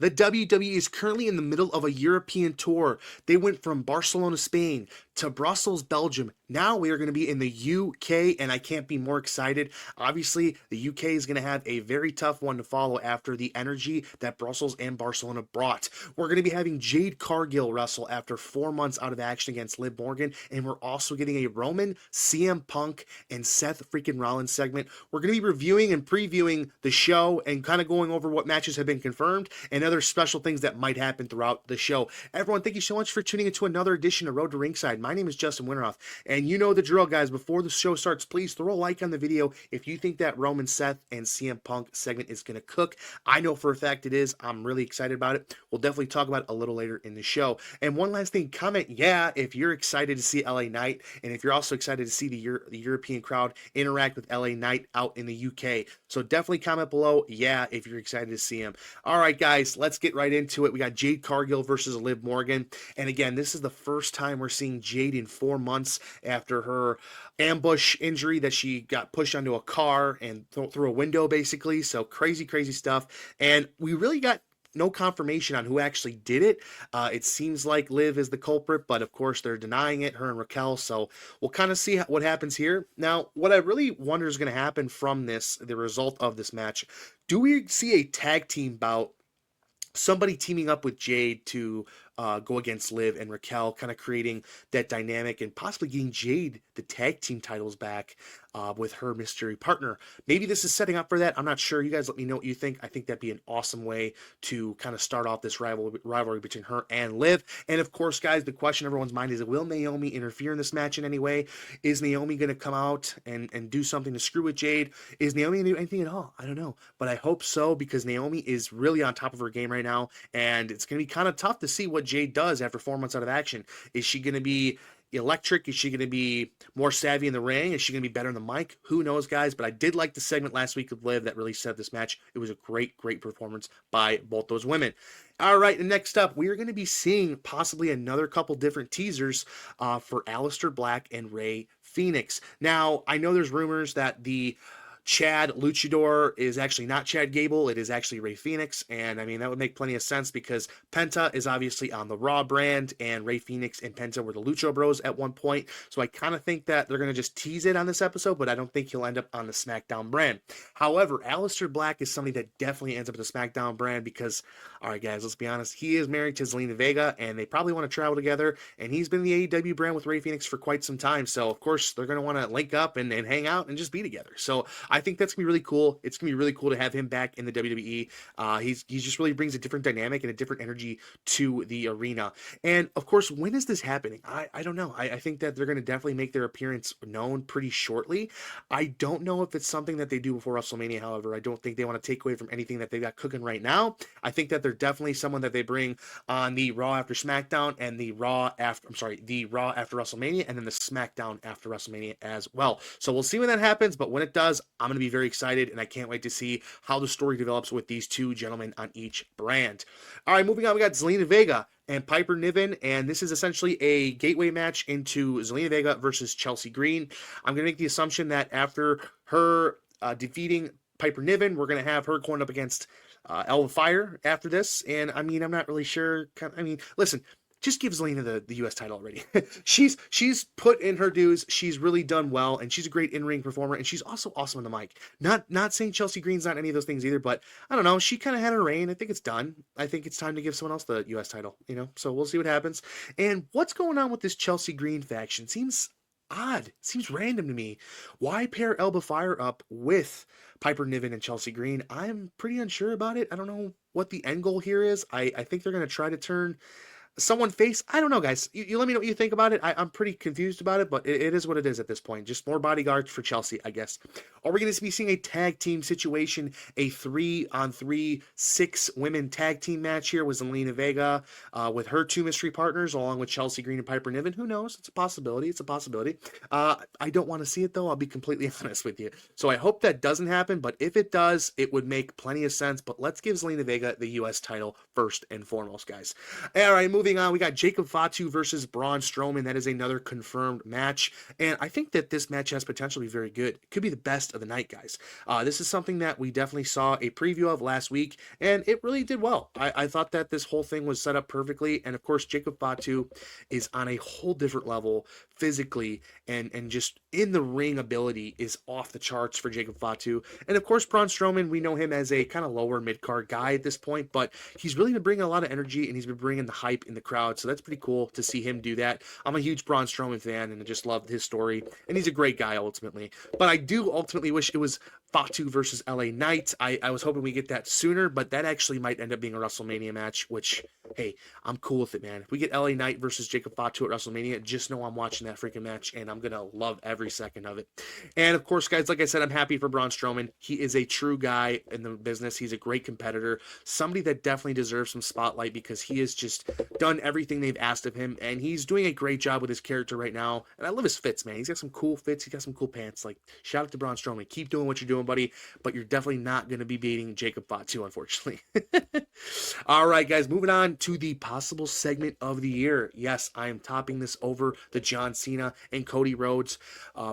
The WWE is currently in the middle of a European tour. They went from Barcelona, Spain to Brussels, Belgium. Now we are going to be in the UK, and I can't be more excited. Obviously, the UK is going to have a very tough one to follow after the energy that Brussels and Barcelona brought. We're going to be having Jade Cargill wrestle after 4 months out of action against Liv Morgan, and we're also getting a Roman, CM Punk, and Seth freaking Rollins segment. We're going to be reviewing and previewing the show and kind of going over what matches have been confirmed and other special things that might happen throughout the show. Everyone, thank you so much for tuning into another edition of Road to Ringside. My name is Justin Winterhoff, and you know the drill, guys. Before the show starts, please throw a like on the video if you think that Roman, Seth, and CM Punk segment is going to cook. I know for a fact it is. I'm really excited about it. We'll definitely talk about it a little later in the show. And one last thing, comment yeah if you're excited to see LA Knight, and if you're also excited to see the European crowd interact with LA Knight out in the UK. So definitely comment below yeah if you're excited to see him. All right, guys, let's get right into it. We got Jade Cargill versus Liv Morgan. And again, this is the first time we're seeing Jade in 4 months after her ambush injury that she got pushed onto a car and through a window, basically. So crazy, crazy stuff. And we really got no confirmation on who actually did it. It seems like Liv is the culprit, but of course they're denying it, her and Raquel. So we'll kind of see what happens here. Now, what I really wonder is going to happen from this, the result of this match. Do we see a tag team bout? Somebody teaming up with Jade to go against Liv and Raquel, kind of creating that dynamic and possibly getting Jade the tag team titles back with her mystery partner. Maybe this is setting up for that. I'm not sure. You guys let me know what you think. I think that'd be an awesome way to kind of start off this rivalry between her and Liv. And of course, guys, the question in everyone's mind is, will Naomi interfere in this match in any way? Is Naomi going to come out and do something to screw with Jade? Is Naomi going to do anything at all? I don't know. But I hope so, because Naomi is really on top of her game right now. And it's going to be kind of tough to see what Jade does after 4 months out of action. Is she going to be electric? Is she going to be more savvy in the ring? Is she going to be better in the mic? Who knows, guys? But I did like the segment last week with Liv that really set this match. It was a great, great performance by both those women. All right, and next up, we are going to be seeing possibly another couple different teasers for Aleister Black and Rey Fenix. Now, I know there's rumors that the Chad Luchador is actually not Chad Gable. It is actually Rey Fenix. And I mean, that would make plenty of sense because Penta is obviously on the Raw brand, and Rey Fenix and Penta were the Lucha Bros at one point. So I kind of think that they're going to just tease it on this episode, but I don't think he'll end up on the SmackDown brand. However, Aleister Black is somebody that definitely ends up at the SmackDown brand because, all right, guys, let's be honest, he is married to Zelina Vega, and they probably want to travel together. And he's been in the AEW brand with Rey Fenix for quite some time. So, of course, they're going to want to link up and hang out and just be together. So I think that's going to be really cool. It's going to be really cool to have him back in the WWE. He just really brings a different dynamic and a different energy to the arena. And, of course, when is this happening? I don't know. I think that they're going to definitely make their appearance known pretty shortly. I don't know if it's something that they do before WrestleMania, however. I don't think they want to take away from anything that they've got cooking right now. I think that they're definitely someone that they bring on the Raw after SmackDown and the Raw after WrestleMania, and then the SmackDown after WrestleMania as well. So we'll see when that happens, but when it does, I'm going to be very excited, and I can't wait to see how the story develops with these two gentlemen on each brand. All right, moving on, we got Zelina Vega and Piper Niven, and this is essentially a gateway match into Zelina Vega versus Chelsea Green. I'm going to make the assumption that after her defeating Piper Niven, we're going to have her going up against Elva Fire after this, and I mean, I'm not really sure. I mean, listen, just give Zelina the U.S. title already. she's put in her dues. She's really done well, and she's a great in-ring performer, and she's also awesome on the mic. Not saying Chelsea Green's not any of those things either, but I don't know. She kind of had her reign. I think it's done. I think it's time to give someone else the U.S. title, So we'll see what happens. And what's going on with this Chelsea Green faction? Seems odd. Seems random to me. Why pair Elba Fire up with Piper Niven and Chelsea Green? I'm pretty unsure about it. I don't know what the end goal here is. I think they're going to try to turn someone face. I don't know, guys. You let me know what you think about it. I'm pretty confused about it, but it is what it is at this point. Just more bodyguards for Chelsea, I guess. Are we going to be seeing a tag team situation, a 3-on-3, 6 women tag team match here with Zelina Vega with her two mystery partners, along with Chelsea Green and Piper Niven? Who knows? It's a possibility. It's a possibility. I don't want to see it, though. I'll be completely honest with you. So I hope that doesn't happen, but if it does, it would make plenty of sense. But let's give Zelina Vega the U.S. title first and foremost, guys. All right, moving moving on, we got Jacob Fatu versus Braun Strowman. That is another confirmed match, and I think that this match has potential to be very good. It could be the best of the night, guys. This is something that we definitely saw a preview of last week, and it really did well. I thought that this whole thing was set up perfectly, and of course, Jacob Fatu is on a whole different level physically, and just in the ring ability is off the charts for Jacob Fatu. And of course, Braun Strowman, we know him as a kind of lower mid-card guy at this point, but he's really been bringing a lot of energy, and he's been bringing the hype in the crowd, so that's pretty cool to see him do that. I'm a huge Braun Strowman fan, and I just loved his story, and he's a great guy ultimately. But I do ultimately wish it was Fatu versus LA Knight. I was hoping we get that sooner, but that actually might end up being a WrestleMania match, which, hey, I'm cool with it, man. If we get LA Knight versus Jacob Fatu at WrestleMania, just know I'm watching that freaking match, and I'm going to love every second of it. And of course, guys, like I said, I'm happy for Braun Strowman. He is a true guy in the business. He's a great competitor, somebody that definitely deserves some spotlight because he has just done everything they've asked of him, and he's doing a great job with his character right now. And I love his fits, man. He's got some cool fits. He's got some cool pants. Like, shout out to Braun Strowman. Keep doing what you're doing, buddy, but you're definitely not going to be beating Jacob Fatu, unfortunately. All right, guys, moving on to the possible segment of the year. Yes, I am topping this over the John Cena and Cody Rhodes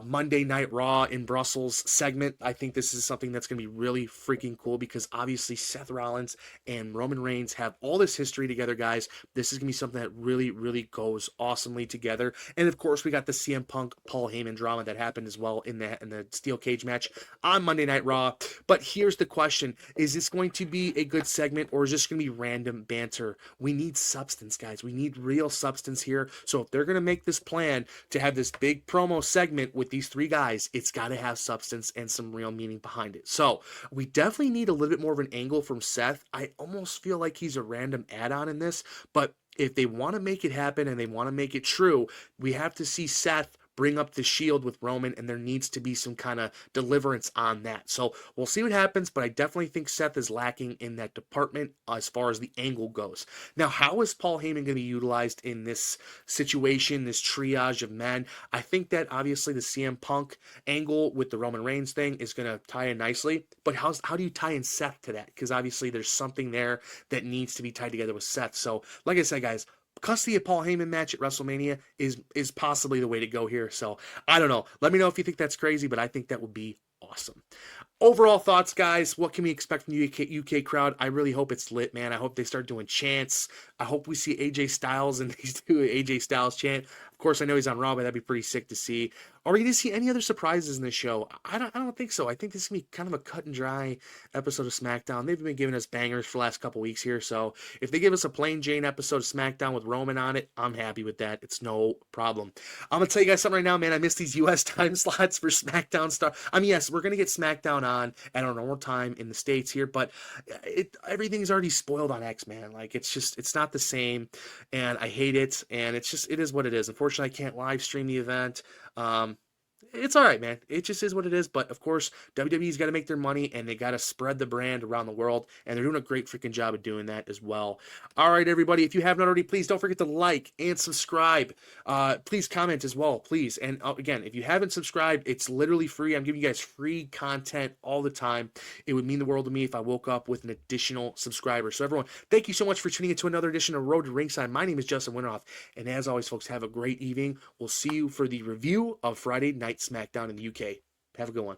Monday Night Raw in Brussels segment. I think this is something that's going to be really freaking cool because obviously Seth Rollins and Roman Reigns have all this history together, guys. This is going to be something that really, really goes awesomely together. And of course, we got the CM Punk Paul Heyman drama that happened as well in the steel cage match on Monday Night Raw. But here's the question: is this going to be a good segment, or is this going to be random banter? We need substance, guys. We need real substance here. So if they're going to make this plan to have this big promo segment with these three guys, it's got to have substance and some real meaning behind it. So we definitely need a little bit more of an angle from Seth. I almost feel like he's a random add-on in this, but if they want to make it happen and they want to make it true, we have to see Seth bring up the Shield with Roman, and there needs to be some kind of deliverance on that. So we'll see what happens, but I definitely think Seth is lacking in that department as far as the angle goes. Now, how is Paul Heyman going to be utilized in this situation, this triage of men? I think that obviously the CM Punk angle with the Roman Reigns thing is going to tie in nicely, but how do you tie in Seth to that? Because obviously there's something there that needs to be tied together with Seth. So like I said, guys, custody of Paul Heyman match at WrestleMania is possibly the way to go here. So I don't know. Let me know if you think that's crazy, but I think that would be awesome. Overall thoughts, guys. What can we expect from the UK crowd? I really hope it's lit, man. I hope they start doing chants. I hope we see AJ Styles and these do an AJ Styles chant. Of course, I know he's on Raw, but that'd be pretty sick to see. Are we going to see any other surprises in this show? I don't think so. I think this is going to be kind of a cut and dry episode of SmackDown. They've been giving us bangers for the last couple weeks here, so if they give us a plain Jane episode of SmackDown with Roman on it, I'm happy with that. It's no problem. I'm going to tell you guys something right now, man. I miss these U.S. time slots for SmackDown stuff. I mean, yes, we're going to get SmackDown on at our normal time in the States here, but everything's already spoiled on X, man. Like, it's not the same, and I hate it, and it is what it is. Unfortunately, I can't live stream the event. It's all right, man. It just is what it is. But of course, WWE's got to make their money, and they got to spread the brand around the world, and they're doing a great freaking job of doing that as well. All right, everybody, if you haven't already, please don't forget to like and subscribe. Please comment as well, please. And again, if you haven't subscribed, it's literally free. I'm giving you guys free content all the time. It would mean the world to me if I woke up with an additional subscriber. So everyone, thank you so much for tuning into another edition of Road to Ringside. My name is Justin Winterhoff, and as always, folks, have a great evening. We'll see you for the review of Friday Night SmackDown in the UK. Have a good one.